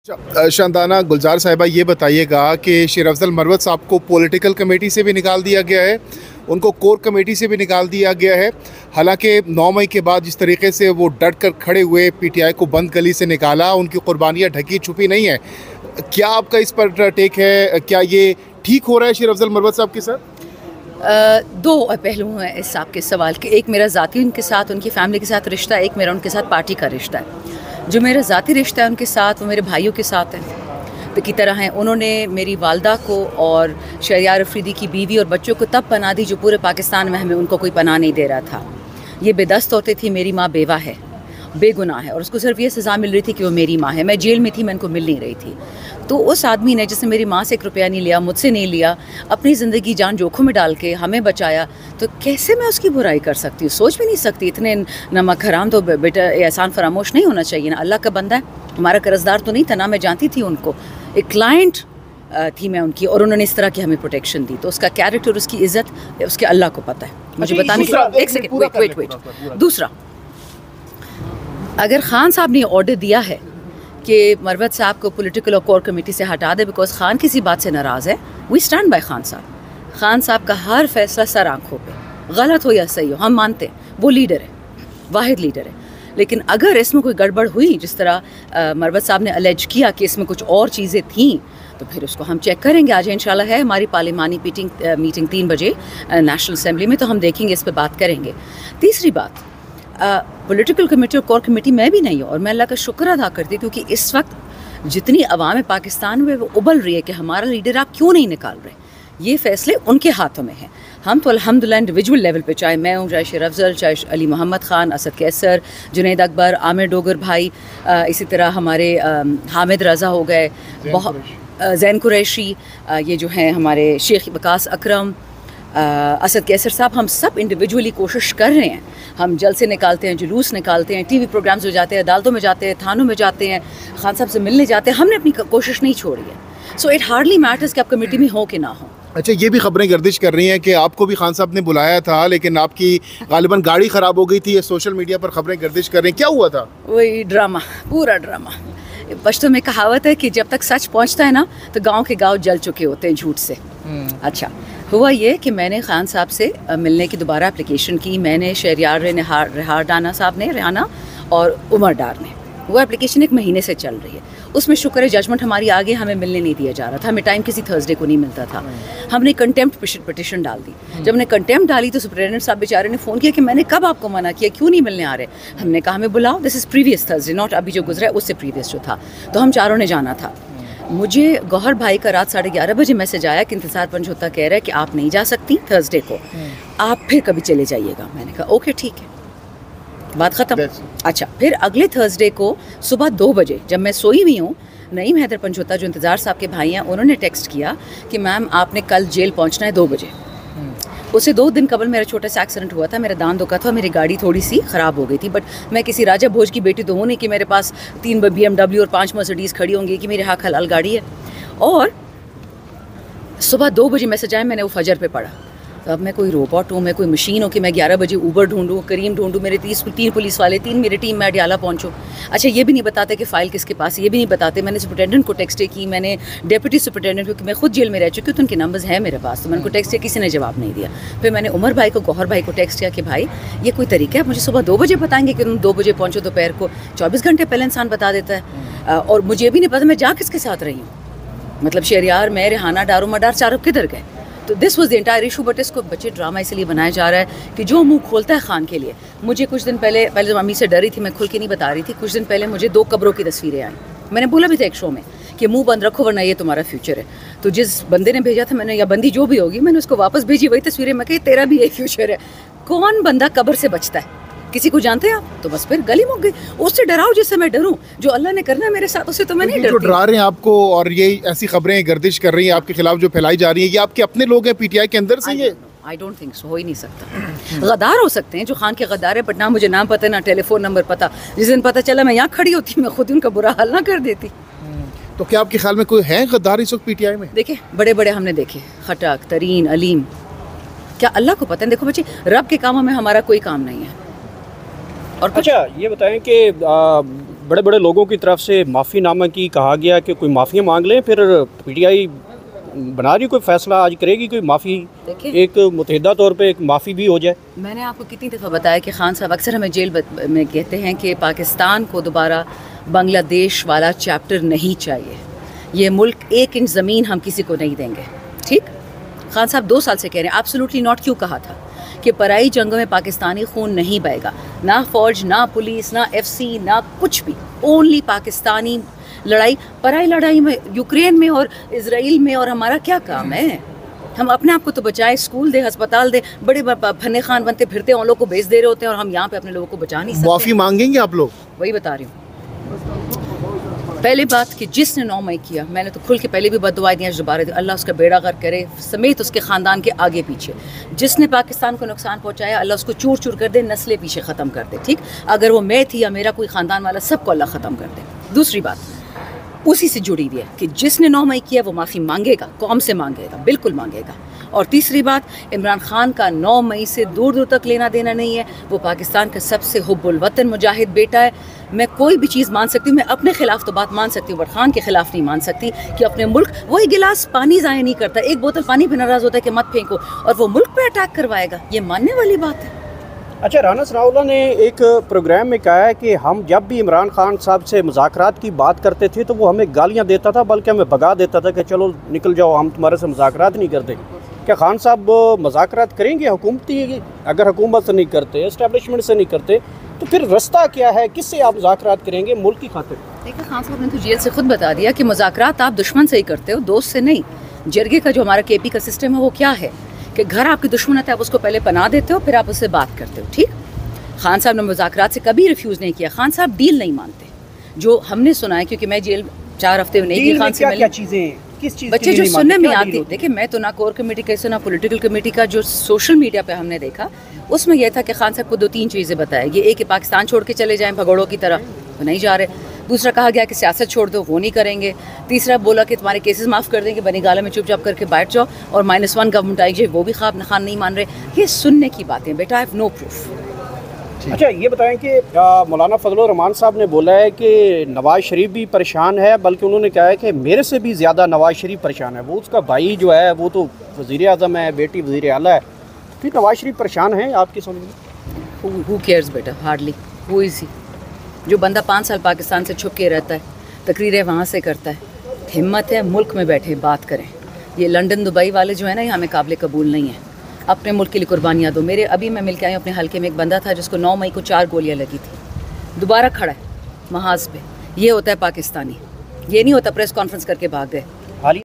शानदाना गुलजार साहिबा, ये बताइएगा कि शेर अफजल मरवत साहब को पॉलिटिकल कमेटी से भी निकाल दिया गया है, उनको कोर कमेटी से भी निकाल दिया गया है। हालांकि 9 मई के बाद जिस तरीके से वो डट कर खड़े हुए, पीटीआई को बंद गली से निकाला, उनकी कुर्बानियाँ ढकी छुपी नहीं है। क्या आपका इस पर टेक है? क्या ये ठीक हो रहा है शेर अफजल मरवत साहब के साथ? दो पहलू हैं इस आपके सवाल के। एक मेरा ज़ाती उनके साथ, उनकी फैमिली के साथ रिश्ता है, एक मेरा उनके साथ पार्टी का रिश्ता है। जो मेरा ज़ाती रिश्ता है उनके साथ, वो मेरे भाइयों के साथ है की तरह हैं। उन्होंने मेरी वालदा को और शहरियार अफरीदी की बीवी और बच्चों को तब पनाह दी जो पूरे पाकिस्तान में हमें उनको कोई पनाह नहीं दे रहा था। ये बेदस्त होते थी, मेरी माँ बेवा है, बेगुनाह है, और उसको सिर्फ ये सज़ा मिल रही थी कि वो मेरी माँ है। मैं जेल में थी, मैं उनको मिल नहीं रही थी। तो उस आदमी ने, जिसने मेरी माँ से 1 रुपया नहीं लिया, मुझसे नहीं लिया, अपनी ज़िंदगी जान जोखों में डाल के हमें बचाया, तो कैसे मैं उसकी बुराई कर सकती हूँ? सोच भी नहीं सकती। इतने नमक हराम तो बेटा एहसान फरामोश नहीं होना चाहिए ना। अल्लाह का बंदा है, हमारा कर्जदार तो नहीं था ना। मैं जानती थी उनको, एक क्लाइंट थी मैं उनकी, और उन्होंने इस तरह की हमें प्रोटेक्शन दी। तो उसका कैरेक्टर, उसकी इज़्ज़त उसके अल्लाह को पता है। मुझे बताने की एक सेकंड, वेट। दूसरा, अगर खान साहब ने ऑर्डर दिया है कि मरवत साहब को पॉलिटिकल और कोर कमेटी से हटा दे बिकॉज खान किसी बात से नाराज़ है, वी स्टैंड बाय खान साहब। खान साहब का हर फैसला सर आँखों पे, गलत हो या सही हो, हम मानते हैं वो लीडर है, वाहिद लीडर है। लेकिन अगर इसमें कोई गड़बड़ हुई, जिस तरह मरवत साहब ने अलेज किया कि इसमें कुछ और चीज़ें थीं, तो फिर उसको हम चेक करेंगे। आज इंशाल्लाह है हमारी पार्लिमानी मीटिंग 3 बजे नेशनल असेंबली में, तो हम देखेंगे, इस पर बात करेंगे। तीसरी बात, पॉलिटिकल कमेटी और कोर कमेटी मैं भी नहीं हूँ, और मैं अल्लाह का शुक्र अदा करती हूँ क्योंकि इस वक्त जितनी अवाम पाकिस्तान में वो उबल रही है कि हमारा लीडर आप क्यों नहीं निकाल रहे, ये फैसले उनके हाथों में हैं। हम तो अल्हम्दुलिल्लाह इंडिविजुअल लेवल पे, चाहे मैं हूँ, चाहे शेर अफजल, चाहे अली मोहम्मद ख़ान, असद कैसर, जुनैद अकबर, आमिर डोगर भाई, इसी तरह हमारे हामिद रज़ा हो गए, बहुत ज़ैन कुरैशी, ये जो हैं हमारे शेख वकास अकरम, असद कैसर साहब, हम सब इंडिविजुअली कोशिश कर रहे हैं। हम जलसे निकालते हैं, जुलूस निकालते हैं, टीवी प्रोग्राम्स हो जाते हैं, अदालतों में जाते हैं, थानों में जाते हैं, खान साहब से मिलने जाते हैं। हमने अपनी कोशिश नहीं छोड़ी है। सो इट हार्डली मैटर्स कि आप कमेटी में हो कि ना हो। अच्छा, ये भी खबरें गर्दिश कर रही हैं कि आपको भी खान साहब ने बुलाया था, लेकिन आपकी गालिबन गाड़ी ख़राब हो गई थी। ये सोशल मीडिया पर खबरें गर्दिश कर रही हैं, क्या हुआ था? वही ड्रामा, पूरा ड्रामा। पश्तो में कहावत है कि जब तक सच पहुंचता है ना, तो गांव के गांव जल चुके होते हैं झूठ से। अच्छा, हुआ ये कि मैंने खान साहब से मिलने की दोबारा एप्लीकेशन की। मैंने शहरियार रिहार डाना साहब ने, रेहाना और उमर डार ने, वो एप्लीकेशन 1 महीने से चल रही है। उसमें शुक्र है जजमेंट हमारी आगे, हमें मिलने नहीं दिया जा रहा था। हमें टाइम किसी थर्सडे को नहीं मिलता था। हमने कंटेम्प्ट पिटिशन डाल दी। जब हमने कंटेम्प्ट डाली तो सुपरिटेंडेंट साहब बेचारे ने फ़ोन किया कि मैंने कब आपको मना किया, क्यों नहीं मिलने आ रहे? हमने कहा हमें बुलाओ, this is previous Thursday, not अभी जो गुजरा है, उससे प्रीवियस जो था। तो हम चारों ने जाना था। मुझे गौहर भाई का रात 11:30 बजे मैसेज आया कि इंतज़ार पंजोता कह रहा है कि आप नहीं जा सकती थर्सडे को, आप फिर कभी चले जाइएगा। मैंने कहा ओके ठीक है, बात ख़त्म। अच्छा, फिर अगले थर्सडे को सुबह 2 बजे जब मैं सोई हुई हूँ, नईम हैदर पंचोता जो इंतज़ार साहब के भाई हैं, उन्होंने टेक्स्ट किया कि मैम आपने कल जेल पहुँचना है 2 बजे। उससे 2 दिन कबल मेरा छोटा सा एक्सीडेंट हुआ था, मेरा दांत दुखा था, मेरी गाड़ी थोड़ी सी ख़राब हो गई थी। बट मैं किसी राजा भोज की बेटी तो हूँ नहीं कि मेरे पास 3 BMW और 5 मर्सिडीज़ खड़ी होंगी कि मेरे हाँ हलाल गाड़ी है। और सुबह 2 बजे मैसेज आया, मैंने वो फजर पे पढ़ा। तो अब मैं कोई रोबोट हूँ, मैं कोई मशीन हूँ कि मैं 11 बजे ऊबर ढूंढूँ, करीम ढूंढूँ, मेरे 3 पुलिस वाले, 3 मेरी टीम में अडियाला पहुँचूँ। अच्छा, ये भी नहीं बताते कि फ़ाइल किसके पास है, ये भी नहीं बताते। मैंने सुपरिटेंडेंट को टेक्स्ट की, मैंने डिप्टी सुपरिटेंडेंट, क्योंकि मैं खुद जेल में रह चुकी हूँ तो उनके नंबर्स हैं मेरे पास, तो मैंने उनको टेक्स्ट किया, किसी ने जवाब नहीं दिया। फिर मैंने उमर भाई को, गौहर भाई को टेक्स्ट किया कि भाई ये कोई तरीका है, आप मुझे सुबह 2 बजे बताएंगे कि तुम 2 बजे पहुँचो, दोपहर को 24 घंटे पहले इंसान बता देता है। और मुझे ये भी नहीं पता मैं जा किसके साथ रही हूँ, मतलब शहरियार, मैं, रेहाना, डारो मडार, चारों किधर गए। तो this was the entire issue. But इसको बच्चे ड्रामा इसलिए बनाया जा रहा है कि जो मुंह खोलता है खान के लिए। मुझे कुछ दिन पहले जब मम्मी से डरी थी, मैं खुल के नहीं बता रही थी, कुछ दिन पहले मुझे 2 कब्रों की तस्वीरें आई। मैंने बोला भी था एक शो में कि मुंह बंद रखो वरना ये तुम्हारा फ्यूचर है। तो जिस बंदे ने भेजा था, मैंने, या बंदी जो भी होगी, मैंने उसको वापस भेजी वही तस्वीरें। मैं कही तेरा भी यही फ्यूचर है। कौन बंदा कब्र से बचता है? किसी को जानते हैं आप? तो बस फिर गली मुक गई। उससे डराओ जिससे मैं डरूं, जो अल्लाह ने करना है मेरे साथ, उससे तो मैं नहीं डरती। जो डरा रहे हैं आपको और ये ऐसी खबरें गर्दिश कर रही हैं आपके खिलाफ जो फैलाई जा रही है, ये आपके अपने लोग हैं पीटीआई के अंदर से? ये आई डोंट थिंक सो, हो ही नहीं सकता। गद्दार हो सकते हैं जो खान के गद्दार है, बट ना मुझे नाम पता, ना टेलीफोन नंबर पता। जिस दिन पता चला मैं यहाँ खड़ी होती, मैं खुद उनका बुरा हाल ना कर देती। तो क्या आपके ख्याल में कोई है गद्दार इस वक्त पीटीआई में? देखे बड़े बड़े हमने देखे, खटक, तरीन, अलीम, क्या अल्लाह को पता है। देखो बच्चे, रब के कामों में हमारा कोई काम नहीं है। और अच्छा ये बताएं कि बड़े बड़े लोगों की तरफ से माफ़ीनामा की कहा गया कि कोई माफ़ी मांग लें, फिर पीटीआई बना रही कोई फैसला आज करेगी, कोई माफ़ी एक मुतहदा तौर पे एक माफ़ी भी हो जाए। मैंने आपको कितनी दफ़ा बताया कि खान साहब अक्सर हमें जेल में कहते हैं कि पाकिस्तान को दोबारा बांग्लादेश वाला चैप्टर नहीं चाहिए, ये मुल्क 1 इंच ज़मीन हम किसी को नहीं देंगे। ठीक, खान साहब 2 साल से कह रहे हैं एब्सोल्युटली नॉट। क्यों कहा था कि पराई जंगों में पाकिस्तानी खून नहीं बहेगा, ना फ़ौज, ना पुलिस, ना FC, ना कुछ भी, ओनली पाकिस्तानी लड़ाई। पराई लड़ाई में यूक्रेन में और इजराइल में, और हमारा क्या काम है? हम अपने आप को तो बचाए, स्कूल दे, अस्पताल दे, बड़े फन्ने खान बनते फिरते हैं, उन लोगों को बेच दे रहे होते हैं, और हम यहाँ पे अपने लोगों को बचा नहीं सकते। माफ़ी मांगेंगे आप लोग? वही बता रही हूँ। पहले बात कि जिसने 9 मई किया, मैंने तो खुल के पहले भी बददुआएं दी, दोबारा दी, अल्लाह उसका बेड़ा गर्क करे समेत उसके ख़ानदान के आगे पीछे। जिसने पाकिस्तान को नुकसान पहुंचाया, अल्लाह उसको चूर चूर कर दे, नस्लें पीछे ख़त्म कर दे। ठीक, अगर वो मैं थी या मेरा कोई ख़ानदान वाला, सबको अल्लाह ख़त्म कर दे। दूसरी बात उसी से जुड़ी हुई है कि जिसने 9 मई किया वो माफ़ी मांगेगा, कौम से मांगेगा, बिल्कुल मांगेगा। और तीसरी बात, इमरान खान का 9 मई से दूर दूर तक लेना देना नहीं है। वो पाकिस्तान का सबसे हुब्बुल वतन मुजाहिद बेटा है। मैं कोई भी चीज़ मान सकती हूँ, मैं अपने खिलाफ तो बात मान सकती हूँ, बट खान के खिलाफ नहीं मान सकती कि अपने मुल्क, वही गिलास पानी ज़ाया नहीं करता, 1 बोतल पानी पे नाराज़ होता है कि मत फेंको, और वो मुल्क पे अटैक करवाएगा, ये मानने वाली बात है? अच्छा, राना सनाउल्लाह ने एक प्रोग्राम में कहा है कि हम जब भी इमरान खान साहब से मुज़ाकरात की बात करते थे तो वो हमें गालियाँ देता था, बल्कि हमें भगा देता था कि चलो निकल जाओ, हम तुम्हारे से मुज़ाकरात नहीं करते। क्या खान साहब मुज़ाकरात करेंगे हुकूमती? अगर हुकूमत से नहीं करते, इस्टेब्लिशमेंट से नहीं करते, तो फिर रास्ता क्या है? किससे आप मुज़ाकरात करेंगे मुल्क की खातिर? देखिए, खान साहब ने तो जेल से खुद बता दिया कि मुज़ाकरात आप दुश्मन से ही करते हो, दोस्त से नहीं। जरगे का जो हमारा KP का सिस्टम है वो क्या है कि घर आपकी दुश्मन है, आप उसको पहले पनाह देते हो, फिर आप उससे बात करते हो। ठीक, खान साहब ने मुज़ाकरात से कभी रिफ्यूज़ नहीं किया। खान साहब डील नहीं मानते, जो हमने सुना है, क्योंकि मैं जेल 4 हफ्ते में नहीं गई खान से मिलने। किस चीज़ बच्चे जो सुनने में आती, देखिए मैं तो ना कोर कमेटी कैसे ना पॉलिटिकल कमेटी का, जो सोशल मीडिया पे हमने देखा उसमें यह था कि खान साहब को 2-3 चीज़ें बताएगी। एक कि पाकिस्तान छोड़ के चले जाएं भगोड़ों की तरह, वो नहीं जा रहे। दूसरा कहा गया कि सियासत छोड़ दो, वो नहीं करेंगे। तीसरा बोला कि तुम्हारे केसेस माफ़ कर देंगे, बनी गाला में चुपचाप करके बैठ जाओ, और -1 गवर्नमेंट आई जाए, वो भी खान नहीं मान रहे। ये सुनने की बातें बेटा, आई हैव नो प्रूफ। अच्छा, ये बताएं कि मौलाना फजलुर रहमान साहब ने बोला है कि नवाज़ शरीफ भी परेशान है, बल्कि उन्होंने कहा है कि मेरे से भी ज़्यादा नवाज़ शरीफ परेशान है। वो उसका भाई जो है वो तो वज़ीर आज़म है, बेटी वज़ीर आला है, फिर नवाज़ शरीफ परेशान है आपकी समझ में? हु केयर्स बेटा, हार्डली। हु इज़ ही? जो बंदा 5 साल पाकिस्तान से छुप के रहता है, तकरीरें वहाँ से करता है, हिम्मत है मुल्क में बैठे बात करें। ये लंदन दुबई वाले जो है ना, ये हमें काबिल कबूल नहीं है। अपने मुल्क के लिए कुर्बानियाँ दो। मेरे अभी मैं मिल के आई हूँ अपने हल्के में, एक बंदा था जिसको 9 मई को 4 गोलियाँ लगी थी, दोबारा खड़ा है महाज पे। ये होता है पाकिस्तानी, ये नहीं होता प्रेस कॉन्फ्रेंस करके भाग गए।